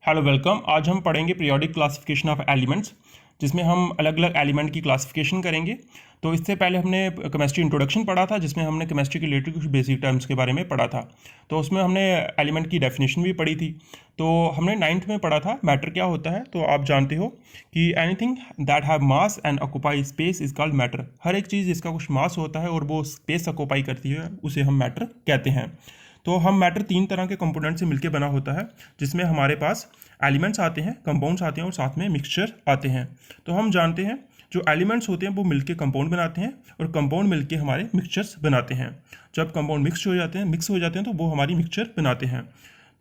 Hello welcome. आज हम पढ़ेंगे पीरियोडिक क्लासिफिकेशन ऑफ एलिमेंट्स, जिसमें हम अलग अलग एलिमेंट की क्लासिफिकेशन करेंगे। तो इससे पहले हमने केमिस्ट्री इंट्रोडक्शन पढ़ा था, जिसमें हमने केमिस्ट्री के रिलेटेड कुछ बेसिक टर्म्स के बारे में पढ़ा था। तो उसमें हमने एलिमेंट की डेफिनेशन भी पढ़ी थी। तो हमने 9th में पढ़ा था मैटर क्या होता है। तो आप जानते हो कि anything that have mass and occupy space is called matter. हर एक चीज़ जिसका कुछ मास होता है और वो स्पेस ऑक्यूपाई करती है, उसे हम मैटर कहते हैं। तो हम मैटर 3 तरह के कंपोनेंट से मिलकर बना होता है, जिसमें हमारे पास एलिमेंट्स आते हैं, कंपाउंड्स आते हैं और साथ में मिक्सचर आते हैं। तो हम जानते हैं जो एलिमेंट्स होते हैं वो मिलके कंपाउंड बनाते हैं और कंपाउंड मिलके हमारे मिक्सचर्स बनाते हैं। जब कंपाउंड मिक्स हो जाते हैं तो वो हमारी मिक्सचर बनाते हैं।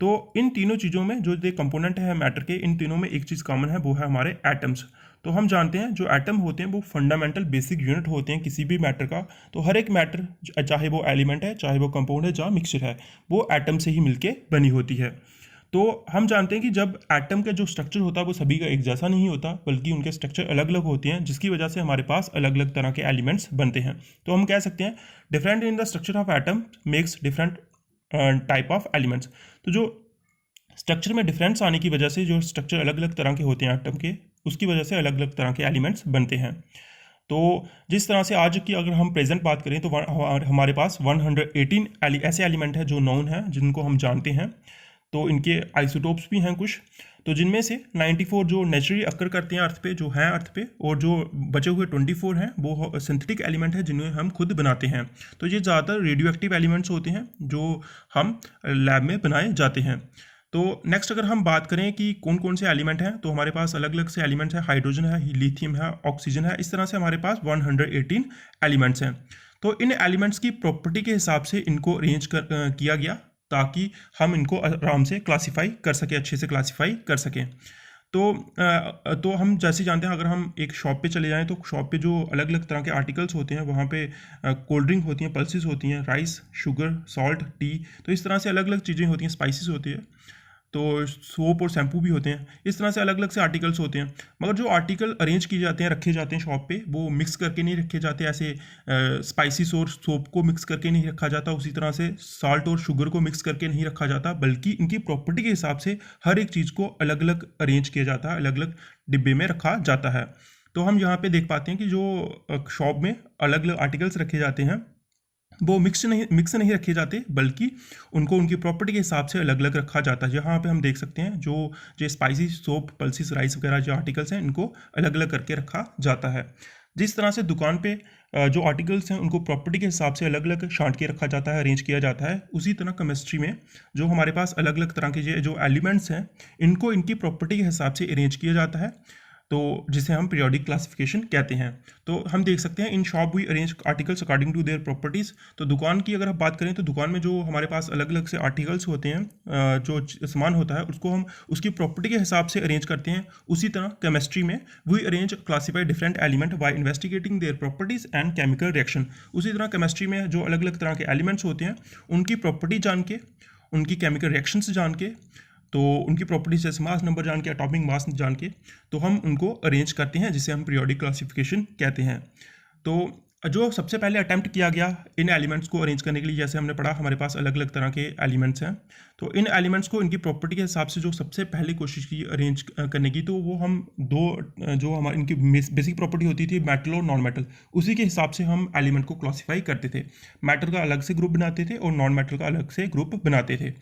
तो इन तीनों चीज़ों में जो ये कंपोनेंट है मैटर के, इन तीनों में एक चीज़ कॉमन है, वो है हमारे एटम्स। तो हम जानते हैं जो एटम होते हैं वो फंडामेंटल बेसिक यूनिट होते हैं किसी भी मैटर का। तो हर एक मैटर, चाहे वो एलिमेंट है, चाहे वो कंपाउंड है, चाहे मिक्सचर है, वो एटम से ही मिलके बनी होती है। तो हम जानते हैं कि जब एटम का जो स्ट्रक्चर होता है वो सभी का एक जैसा नहीं होता, बल्कि उनके स्ट्रक्चर अलग अलग होते हैं, जिसकी वजह से हमारे पास अलग अलग तरह के एलिमेंट्स बनते हैं। तो हम कह सकते हैं different in the structure of atom makes different type of elements. तो जो स्ट्रक्चर में डिफरेंस आने की वजह से, जो स्ट्रक्चर अलग अलग तरह के होते हैं एटम के, उसकी वजह से अलग अलग तरह के एलिमेंट्स बनते हैं। तो जिस तरह से आज की अगर हम प्रेजेंट बात करें तो हमारे पास 118 ऐसे एलिमेंट हैं जो नोन हैं, जिनको हम जानते हैं। तो इनके आइसोटोप्स भी हैं कुछ, तो जिनमें से 94 जो नेचुरली अकर करते हैं अर्थ पे, जो हैं अर्थ पे, और जो बचे हुए 24 हैं वो सिंथेटिक एलिमेंट है, जिन्हें हम खुद बनाते हैं। तो ये ज़्यादातर रेडियो एक्टिव एलिमेंट्स होते हैं जो हम लैब में बनाए जाते हैं। तो नेक्स्ट अगर हम बात करें कि कौन कौन से एलिमेंट हैं, तो हमारे पास अलग अलग से एलिमेंट्स हैं। हाइड्रोजन है, लिथियम है, ऑक्सीजन है। इस तरह से हमारे पास 118 एलिमेंट्स हैं। तो इन एलिमेंट्स की प्रॉपर्टी के हिसाब से इनको अरेंज किया गया, ताकि हम इनको आराम से क्लासीफाई कर सकें, अच्छे से क्लासीफाई कर सकें। तो हम जैसे जानते हैं, अगर हम एक शॉप पे चले जाएं तो शॉप पे जो अलग अलग तरह के आर्टिकल्स होते हैं, वहाँ पे कोल्ड ड्रिंक होती हैं, पल्सेस होती हैं, राइस, शुगर, सॉल्ट, टी, तो इस तरह से अलग अलग चीज़ें होती हैं, स्पाइसेस होती है, तो सोप और शैम्पू भी होते हैं। इस तरह से अलग अलग से आर्टिकल्स होते हैं। मगर जो आर्टिकल अरेंज किए जाते हैं, रखे जाते हैं शॉप पे, वो मिक्स करके नहीं रखे जाते। ऐसे स्पाइसेस और सोप को मिक्स करके नहीं रखा जाता, उसी तरह से साल्ट और शुगर को मिक्स करके नहीं रखा जाता, बल्कि इनकी प्रॉपर्टी के हिसाब से हर एक चीज़ को अलग अलग अरेंज किया जाता है, अलग अलग डिब्बे में रखा जाता है। तो हम यहाँ पे देख पाते हैं कि जो शॉप में अलग अलग आर्टिकल्स रखे जाते हैं वो मिक्स नहीं रखे जाते, बल्कि उनको उनकी प्रॉपर्टी के हिसाब से अलग अलग रखा जाता है। यहाँ पे हम देख सकते हैं जो स्पाइसी, सोप, पल्सिस, राइस वगैरह जो आर्टिकल्स हैं, इनको अलग अलग करके रखा जाता है। जिस तरह से दुकान पे जो आर्टिकल्स हैं उनको प्रॉपर्टी के हिसाब से अलग अलग छांट के रखा जाता है, अरेंज किया जाता है, उसी तरह केमिस्ट्री में जो हमारे पास अलग अलग तरह के जो एलिमेंट्स हैं, इनको इनकी प्रॉपर्टी के हिसाब से अरेंज किया जाता है, तो जिसे हम पीरियोडिक क्लासिफिकेशन कहते हैं। तो हम देख सकते हैं in shop we arrange articles according to their properties. तो दुकान की अगर हम बात करें तो दुकान में जो हमारे पास अलग अलग से आर्टिकल्स होते हैं, जो सामान होता है, उसको हम उसकी प्रॉपर्टी के हिसाब से अरेंज करते हैं। उसी तरह केमिस्ट्री में we arrange classify different element by investigating their properties and chemical reaction. उसी तरह केमिस्ट्री में जो अलग अलग तरह के एलिमेंट्स होते हैं, उनकी प्रॉपर्टी जान के, उनकी केमिकल रिएक्शंस जान के, तो उनकी प्रॉपर्टीज जैसे मास नंबर जान के, एटॉमिक मास जान के, तो हम उनको अरेंज करते हैं, जिसे हम पीरियोडिक क्लासिफिकेशन कहते हैं। तो जो सबसे पहले अटैम्प्ट किया गया इन एलिमेंट्स को अरेंज करने के लिए, जैसे हमने पढ़ा हमारे पास अलग अलग तरह के एलिमेंट्स हैं, तो इन एलिमेंट्स को इनकी प्रॉपर्टी के हिसाब से जो सबसे पहले कोशिश की अरेंज करने की, तो वो हम जो हमारी इनकी बेसिक प्रॉपर्टी होती थी, मेटल और नॉन मेटल, उसी के हिसाब से हम एलिमेंट को क्लासीफाई करते थे। मेटल का अलग से ग्रुप बनाते थे और नॉन मेटल का अलग से ग्रुप बनाते थे।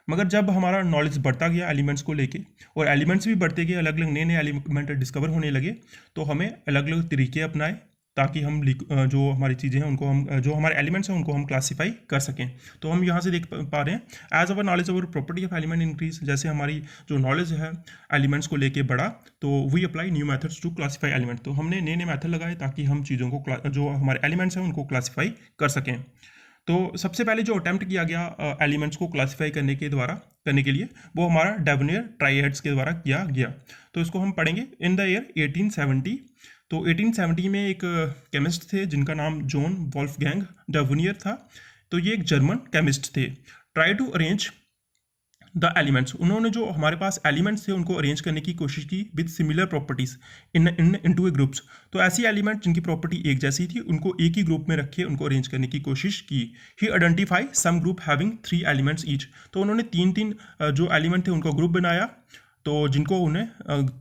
मगर जब हमारा नॉलेज बढ़ता गया एलिमेंट्स को लेके, और एलिमेंट्स भी बढ़ते गए, अलग अलग नए नए एलिमेंट डिस्कवर होने लगे, तो हमें अलग अलग तरीके अपनाए, ताकि हम जो हमारी चीज़ें हैं उनको हम, जो हमारे एलिमेंट्स हैं उनको हम क्लासीफाई कर सकें। तो हम यहाँ से देख पा रहे हैं, as our knowledge our property of element increase, जैसे हमारी जो नॉलेज है एलिमेंट्स को लेके बढ़ा, तो we apply new methods to classify element. तो हमने नए नए मेथड लगाए ताकि हम चीज़ों को, जो हमारे एलिमेंट्स हैं उनको क्लासीफाई कर सकें। तो सबसे पहले जो अटैम्प्ट किया गया एलिमेंट्स को क्लासीफाई करने के लिए, वो हमारा डेवनियर ट्राइहेड्स के द्वारा किया गया। तो इसको हम पढ़ेंगे इन द ईयर 1870। तो 1870 में एक केमिस्ट थे जिनका नाम जॉन वोल्फगैंग डेवनियर था। तो ये एक जर्मन केमिस्ट थे। Try to arrange the elements, उन्होंने जो हमारे पास एलिमेंट्स थे उनको अरेंज करने की कोशिश की with similar properties into A groups. तो ऐसी एलिमेंट जिनकी प्रॉपर्टी एक जैसी थी, उनको एक ही ग्रुप में रखे उनको अरेंज करने की कोशिश की। He identify some group having 3 elements each. तो उन्होंने 3 जो एलिमेंट थे उनका ग्रुप बनाया, तो जिनको उन्हें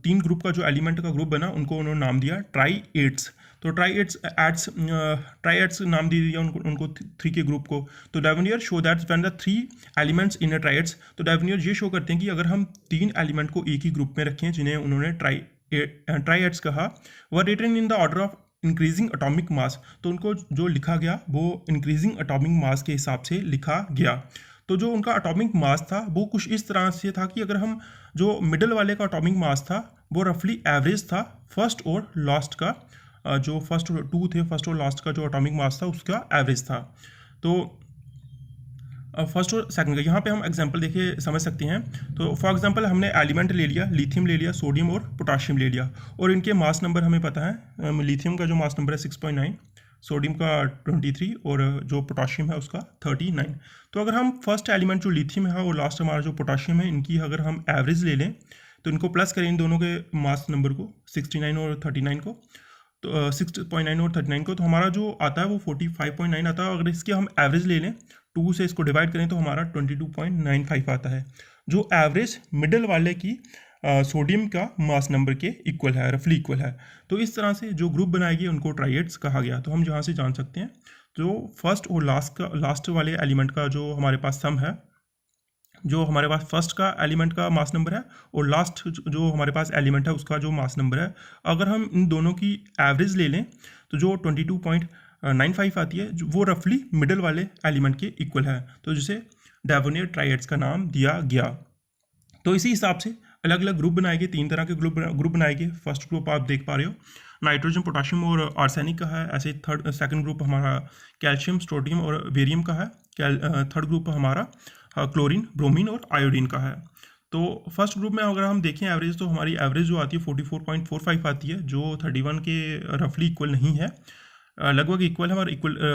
3 ग्रुप का जो एलिमेंट का ग्रुप बना उनको उन्होंने नाम दिया ट्राई-एट्स। तो ट्राई-एट्स नाम दे दिया उनको 3 के ग्रुप को। तो Dobereiner show that when the 3 elements in a triads, तो डेवनियर ये शो करते हैं कि अगर हम 3 एलिमेंट को एक ही ग्रुप में रखें जिन्हें उन्होंने ट्राई-एट्स कहा, were written in the order of increasing atomic mass, तो उनको जो लिखा गया वो इंक्रीजिंग एटॉमिक मास के हिसाब से लिखा गया। तो जो उनका एटॉमिक मास था वो कुछ इस तरह से था कि अगर हम जो मिडल वाले का एटॉमिक मास था वो रफली एवरेज था फर्स्ट और लास्ट का, जो फर्स्ट और लास्ट का जो एटॉमिक मास था उसका एवरेज था। तो फर्स्ट और सेकंड का यहाँ पे हम एग्जांपल देखिए समझ सकते हैं। तो फॉर एग्जांपल हमने एलिमेंट ले लिया, लिथियम ले लिया, सोडियम और पोटाशियम ले लिया, और इनके मास नंबर हमें पता है। लिथियम का जो मास नंबर है 6.9, सोडियम का 23 और जो पोटाशियम है उसका 39। तो अगर हम फर्स्ट एलिमेंट जो लिथियम है और लास्ट हमारा जो पोटाशियम है, इनकी अगर हम एवरेज ले लें तो इनको प्लस करें इन दोनों के मास नंबर को, 69 और 39 को, तो 6.9 और 39 को, तो हमारा जो आता है वो 45.9 आता है। अगर इसके हम एवरेज ले लें 2 से इसको डिवाइड करें तो हमारा 22.95 आता है, जो एवरेज मिडल वाले की सोडियम का मास नंबर के इक्वल है, रफली इक्वल है। तो इस तरह से जो ग्रुप बनाए गए उनको ट्राइएड्स कहा गया। तो हम जहाँ से जान सकते हैं जो फर्स्ट और लास्ट वाले एलिमेंट का जो हमारे पास सम है, जो हमारे पास फर्स्ट का एलिमेंट का मास नंबर है और लास्ट जो हमारे पास एलिमेंट है उसका जो मास नंबर है, अगर हम इन दोनों की एवरेज ले लें तो जो 22.95 आती है वो रफली मिडल वाले एलिमेंट के इक्वल है, तो जिसे डेवोनियर ट्राइएड्स का नाम दिया गया। तो इसी हिसाब से अलग अलग ग्रुप बनाए गए, 3 तरह के ग्रुप बनाए गए। फर्स्ट ग्रुप आप देख पा रहे हो नाइट्रोजन, पोटाशियम और आर्सेनिक का है। ऐसे सेकंड ग्रुप हमारा कैल्शियम, स्ट्रोटियम और बेरियम का है। थर्ड ग्रुप हमारा क्लोरीन, ब्रोमीन और आयोडीन का है। तो फर्स्ट ग्रुप में अगर हम देखें एवरेज, तो हमारी एवरेज जो आती है 44.45 आती है, जो 31 के रफली इक्वल नहीं है, लगभग इक्वल है और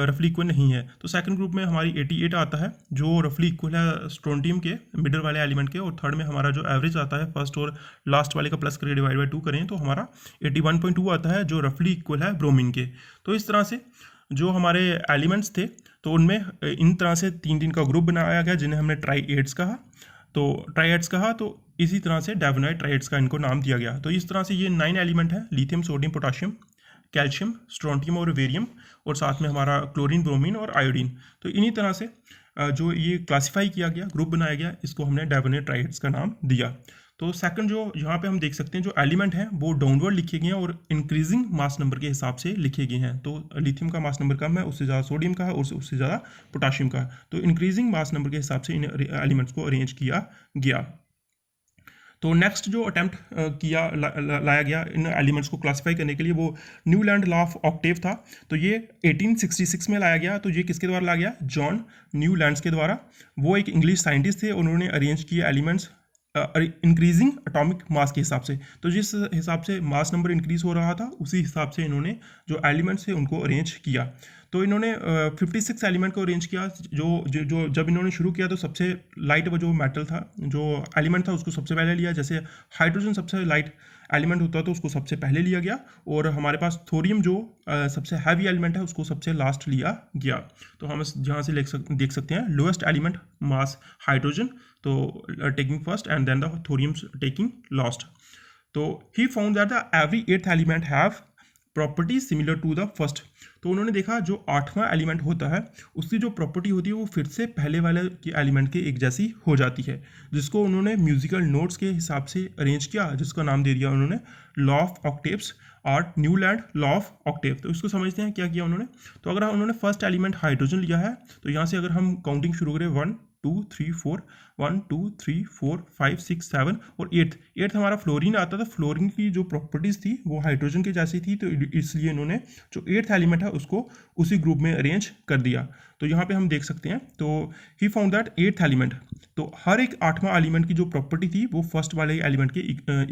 रफली इक्वल नहीं है। तो सेकंड ग्रुप में हमारी 88 आता है जो रफली इक्वल है स्ट्रोंटियम के मिडल वाले एलिमेंट के, और थर्ड में हमारा जो एवरेज आता है फर्स्ट और लास्ट वाले का प्लस करके डिवाइड बाई 2 करें तो हमारा 81.2 आता है जो रफली इक्वल है ब्रोमीन के। तो इस तरह से जो हमारे एलिमेंट्स थे तो उनमें इन तरह से 3 का ग्रुप बनाया गया जिन्हें हमने ट्राइएड्स कहा। तो इसी तरह से डेवोनियर ट्राइएड्स का इनको नाम दिया गया। तो इस तरह से ये 9 एलिमेंट है, lithium, sodium, potassium, calcium, strontium और बेरियम, और साथ में हमारा क्लोरीन, ब्रोमीन और आयोडीन। तो इन्हीं तरह से जो ये क्लासिफाई किया गया, ग्रुप बनाया गया, इसको हमने डेवोनियर ट्राइएड्स का नाम दिया। तो सेकंड जो यहाँ पे हम देख सकते हैं जो एलिमेंट हैं वो डाउनवर्ड लिखे गए हैं और इंक्रीजिंग मास नंबर के हिसाब से लिखे गए हैं। तो लिथियम का मास नंबर कम है, उससे ज़्यादा सोडियम का है और उससे ज़्यादा पोटाशियम का है। तो इंक्रीजिंग मास नंबर के हिसाब से इन एलिमेंट्स को अरेंज किया गया। तो नेक्स्ट जो अटैम्प्ट लाया गया इन एलिमेंट्स को क्लासिफाई करने के लिए वो न्यूलैंड लॉ ऑफ ऑक्टेव था। तो ये 1866 में लाया गया। तो ये किसके द्वारा लाया गया? जॉन न्यूलैंड्स के द्वारा। वो एक इंग्लिश साइंटिस्ट थे, उन्होंने अरेंज किए एलिमेंट्स इंक्रीजिंग एटॉमिक मास के हिसाब से। तो जिस हिसाब से मास नंबर इंक्रीज हो रहा था उसी हिसाब से इन्होंने जो एलिमेंट्स थे उनको अरेंज किया। तो इन्होंने 56 एलिमेंट को अरेंज किया। जो जब इन्होंने शुरू किया तो सबसे लाइट वो जो मेटल था, जो एलिमेंट था, उसको सबसे पहले लिया। जैसे हाइड्रोजन सबसे लाइट एलिमेंट होता है तो उसको सबसे पहले लिया गया, और हमारे पास थोरियम जो सबसे हैवी एलिमेंट है उसको सबसे लास्ट लिया गया। तो हम जहाँ से देख सकते हैं लोएस्ट एलिमेंट मास हाइड्रोजन, तो taking first and then the thorium taking last. तो he found that the every 8th element have property similar to the first. तो उन्होंने देखा जो 8वां एलिमेंट होता है उसकी जो प्रॉपर्टी होती है वो फिर से पहले वाले के एलिमेंट के एक जैसी हो जाती है, जिसको उन्होंने म्यूजिकल नोट्स के हिसाब से अरेंज किया, जिसका नाम दे दिया उन्होंने लॉ ऑफ ऑक्टेव्स और न्यूलैंड लॉ ऑफ ऑक्टेव। तो इसको समझते हैं क्या किया उन्होंने। तो अगर उन्होंने फर्स्ट एलिमेंट हाइड्रोजन लिया है तो यहाँ से अगर हम काउंटिंग शुरू करें 1 2 3 4 1 2 3 4 5 6 7 और 8th हमारा फ्लोरीन आता था। फ्लोरीन की जो प्रॉपर्टीज़ थी वो हाइड्रोजन के जैसी थी, तो इसलिए इन्होंने जो 8th एलिमेंट है उसको उसी ग्रुप में अरेंज कर दिया। तो यहाँ पे हम देख सकते हैं, तो he found that 8th element, तो हर एक 8वां एलिमेंट की जो प्रॉपर्टी थी वो फर्स्ट वाले एलिमेंट के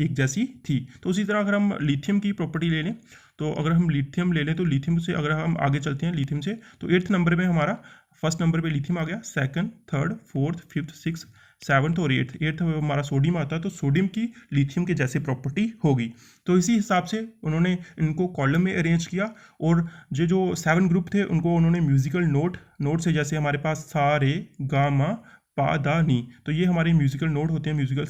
एक जैसी थी। तो उसी तरह अगर हम लिथियम की प्रॉपर्टी ले लें, तो अगर हम लिथियम ले लें तो लिथियम से अगर हम आगे चलते हैं लिथियम से, तो 8th नंबर में हमारा फर्स्ट नंबर पे लिथियम आ गया, second, third, fourth, fifth, six, 7th और 8th हमारा सोडियम आता है। तो सोडियम की लिथियम के जैसे प्रॉपर्टी होगी। तो इसी हिसाब से उन्होंने इनको कॉलम में अरेंज किया, और जो 7 ग्रुप थे उनको उन्होंने म्यूजिकल नोट से, जैसे हमारे पास सा रे गा मा पा दा नी। तो ये हमारे म्यूजिकल नोट होते हैं, म्यूजिकल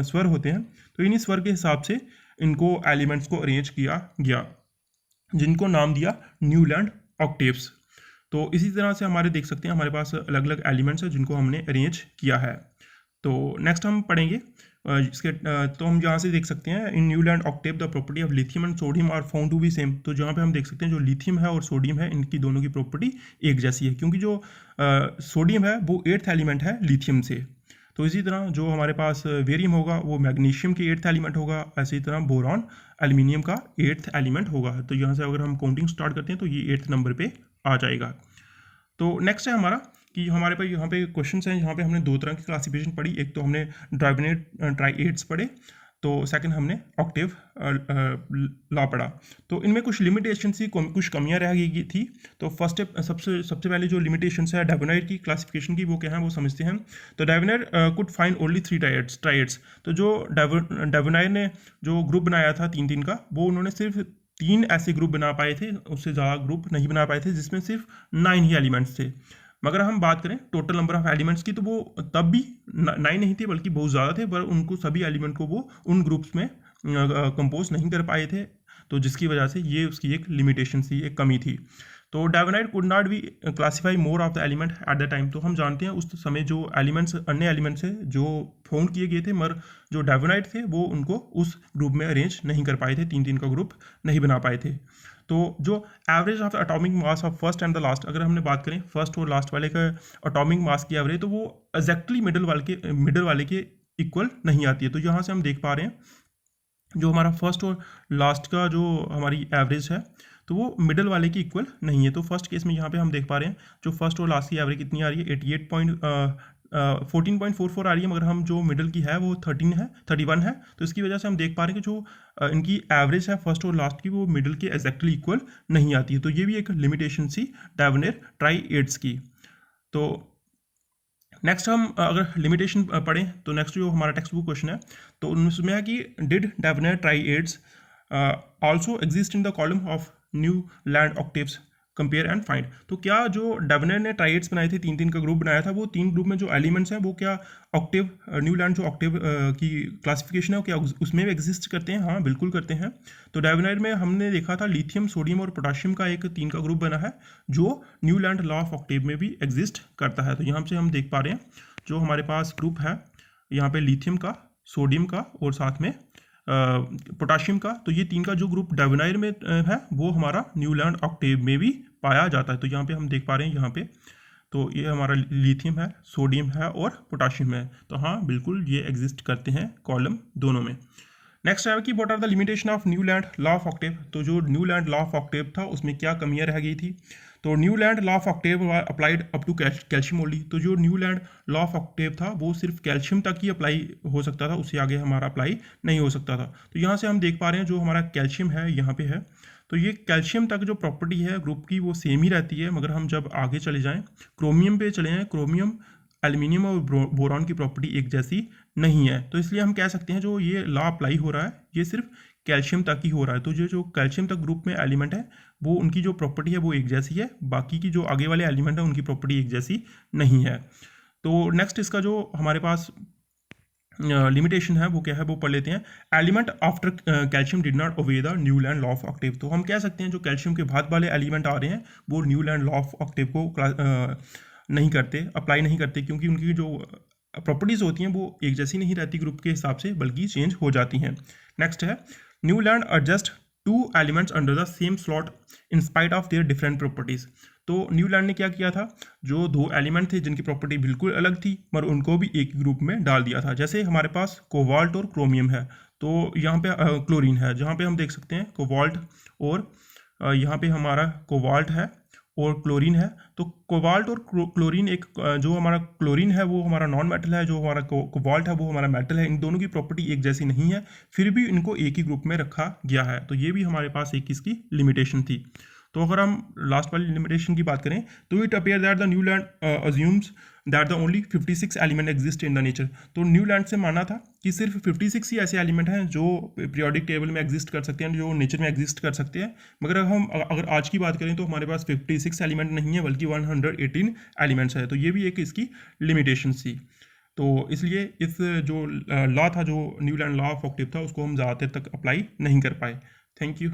स्वर होते हैं। तो इन्हीं स्वर के हिसाब से इनको एलिमेंट्स को अरेंज किया गया, जिनको नाम दिया न्यूलैंड ऑक्टेव्स। तो इसी तरह से हमारे देख सकते हैं हमारे पास अलग अलग एलिमेंट्स हैं जिनको हमने अरेंज किया है। तो नेक्स्ट हम पढ़ेंगे तो हम यहाँ से देख सकते हैं in Newland octave the property of lithium and sodium are found to be same. तो जहाँ पे हम देख सकते हैं जो लिथियम है और सोडियम है, इनकी दोनों की प्रॉपर्टी एक जैसी है, क्योंकि जो सोडियम है वो 8th एलिमेंट है लिथियम से। तो इसी तरह जो हमारे पास वेरियम होगा वो मैग्नीशियम के 8th एलिमेंट होगा, इसी तरह बोरॉन एल्यूमिनियम का 8th एलिमेंट होगा। तो यहाँ से अगर हम काउंटिंग स्टार्ट करते हैं तो ये 8th नंबर पे आ जाएगा। तो नेक्स्ट है हमारा कि हमारे पास यहाँ पे क्वेश्चंस हैं, यहाँ पे हमने दो तरह की क्लासिफिकेशन पढ़ी। एक तो हमने ड्राइवेनेट ट्राइएड्स पढ़े, तो सेकंड हमने ऑक्टेव लॉ पढ़ा। तो इनमें कुछ लिमिटेशन थी, कुछ कमियां रह गई थी। तो फर्स्ट सबसे पहले जो लिमिटेशंस है डाइवेनाइट की क्लासिफिकेशन की, वो क्या है वो समझते हैं। तो डाइवेनाइट कुड फाइंड ओनली 3 ट्राइएड्स। तो जो डाइवेनाइट ने जो ग्रुप बनाया था 3-3 का, वो उन्होंने सिर्फ 3 ऐसे ग्रुप बना पाए थे, उससे ज़्यादा ग्रुप नहीं बना पाए थे, जिसमें सिर्फ 9 ही एलिमेंट्स थे। मगर हम बात करें टोटल नंबर ऑफ एलिमेंट्स की, तो वो तब भी 9 नहीं थे बल्कि बहुत ज़्यादा थे, पर उनको सभी एलिमेंट को वो उन ग्रुप्स में कंपोज नहीं कर पाए थे। तो जिसकी वजह से ये उसकी एक लिमिटेशन थी, एक कमी थी। तो डाइवेनाइट could not be classify more of the element at the time. तो हम जानते हैं उस समय जो एलिमेंट्स अन्य एलिमेंट्स है जो फाउंड किए गए थे, मगर जो डाइवेनाइट थे वो उनको उस ग्रुप में अरेंज नहीं कर पाए थे, 3-3 का ग्रुप नहीं बना पाए थे। तो जो average of atomic mass of first and the last, अगर हमने बात करें फर्स्ट और लास्ट वाले का एटॉमिक मास की एवरेज, तो वो एग्जैक्टली मिडल वाले के इक्वल नहीं आती है। तो यहाँ से हम देख पा रहे हैं जो हमारा फर्स्ट और लास्ट का जो हमारी एवरेज है, तो वो मिडल वाले की इक्वल नहीं है। तो फर्स्ट केस में यहाँ पे हम देख पा रहे हैं जो फर्स्ट और लास्ट की एवरेज कितनी आ रही है, 14.44 आ रही है, मगर हम जो मिडल की है वो 31 है। तो इसकी वजह से हम देख पा रहे हैं कि जो इनकी एवरेज है फर्स्ट और लास्ट की, वो मिडल के एग्जैक्टली इक्वल नहीं आती है। तो ये भी एक लिमिटेशन सी डाइवेनाइट ट्राइएड्स की। तो नेक्स्ट हम अगर लिमिटेशन पढ़ें तो नेक्स्ट जो हमारा टेक्स्ट बुक क्वेश्चन है, तो उसमें है कि डिड डाइवेनाइट triads also exist in the column of Newland octaves compare and find. तो क्या जो डाइवेनाइट ने ट्राइएड्स बनाए थे, 3-3 का ग्रुप बनाया था, वो 3 ग्रुप में जो एलिमेंट्स हैं वो क्या ऑक्टेव न्यू लैंड जो ऑक्टेव की क्लासिफिकेशन है वो क्या उसमें भी एग्जिस्ट करते हैं? हाँ बिल्कुल करते हैं। तो डाइवेनाइट में हमने देखा था लिथियम, सोडियम और पोटाशियम का एक 3 का ग्रुप बना है जो Newlands law of Octave में भी एग्जिस्ट करता है। तो यहाँ से हम देख पा रहे हैं जो हमारे पास ग्रुप है यहाँ पे लिथियम का, सोडियम का और साथ में पोटाशियम का, तो ये 3 का जो ग्रुप डाइवेनाइट में है वो हमारा न्यू लैंड ऑक्टेव में भी पाया जाता है। तो यहाँ पे हम देख पा रहे हैं यहाँ पे, तो ये हमारा लिथियम है, सोडियम है और पोटाशियम है। तो हाँ बिल्कुल ये एग्जिस्ट करते हैं कॉलम दोनों में। नेक्स्ट है कि what are the limitation of Newlands law of octave. तो जो Newlands law of octave था उसमें क्या कमियां रह गई थी। तो Newlands law of octave applied up to calcium only. तो जो Newlands law of octave था वो सिर्फ कैल्शियम तक ही अप्लाई हो सकता था, उससे आगे हमारा अप्लाई नहीं हो सकता था। तो यहाँ से हम देख पा रहे हैं जो हमारा कैल्शियम है यहाँ पे है, तो ये कैल्शियम तक जो प्रॉपर्टी है ग्रुप की वो सेम ही रहती है। मगर हम जब आगे चले जाएँ क्रोमियम पे चले जाएँ, क्रोमियम, एल्यूमिनियम और बोरॉन की प्रॉपर्टी एक जैसी नहीं है। तो इसलिए हम कह सकते हैं जो ये लॉ अप्लाई हो रहा है ये सिर्फ कैल्शियम तक ही हो रहा है। तो जो कैल्शियम तक ग्रुप में एलिमेंट है वो उनकी जो प्रॉपर्टी है वो एक जैसी है, बाकी की जो आगे वाले एलिमेंट है उनकी प्रॉपर्टी एक जैसी नहीं है। तो नेक्स्ट इसका जो हमारे पास लिमिटेशन है वो क्या है वो पढ़ लेते हैं। Element after calcium did not obey the new land law of octave. तो हम कह सकते हैं जो कैल्शियम के बाद वाले एलिमेंट आ रहे हैं वो new land law of Octave को नहीं करते, अप्लाई नहीं करते, क्योंकि उनकी जो प्रॉपर्टीज़ होती हैं वो एक जैसी नहीं रहती ग्रुप के हिसाब से, बल्कि चेंज हो जाती हैं। नेक्स्ट है new land adjust 2 elements under the same slot in spite of their different properties. तो न्यू लैंड ने क्या किया था, जो 2 एलिमेंट थे जिनकी प्रॉपर्टी बिल्कुल अलग थी मगर उनको भी एक ग्रुप में डाल दिया था। जैसे हमारे पास कोबाल्ट और क्रोमियम है, तो यहाँ पे क्लोरीन है, जहाँ पे हम देख सकते हैं कोबाल्ट और यहाँ पे हमारा कोबाल्ट है और क्लोरीन है। तो कोबाल्ट और क्लोरीन एक जो हमारा क्लोरीन है वो हमारा नॉन मेटल है, जो हमारा कोबाल्ट है वो हमारा मेटल है। इन दोनों की प्रॉपर्टी एक जैसी नहीं है, फिर भी इनको एक ही ग्रुप में रखा गया है। तो ये भी हमारे पास एक इसकी लिमिटेशन थी। तो अगर हम लास्ट वाली लिमिटेशन की बात करें तो it appear that the new land assumes that the only 56 element exist in the nature. तो न्यू लैंड से माना था कि सिर्फ 56 ही ऐसे एलिमेंट हैं जो पीरियोडिक टेबल में एग्जिस्ट कर सकते हैं, जो नेचर में एग्जिस्ट कर सकते हैं। मगर अगर आज की बात करें तो हमारे पास 56 एलिमेंट नहीं है बल्कि 118 एलिमेंट्स है। तो ये भी एक इसकी लिमिटेशन थी। तो इसलिए इस जो लॉ था, जो Newlands law of octave था, उसको हम ज़्यादा देर तक अप्लाई नहीं कर पाए। Thank you.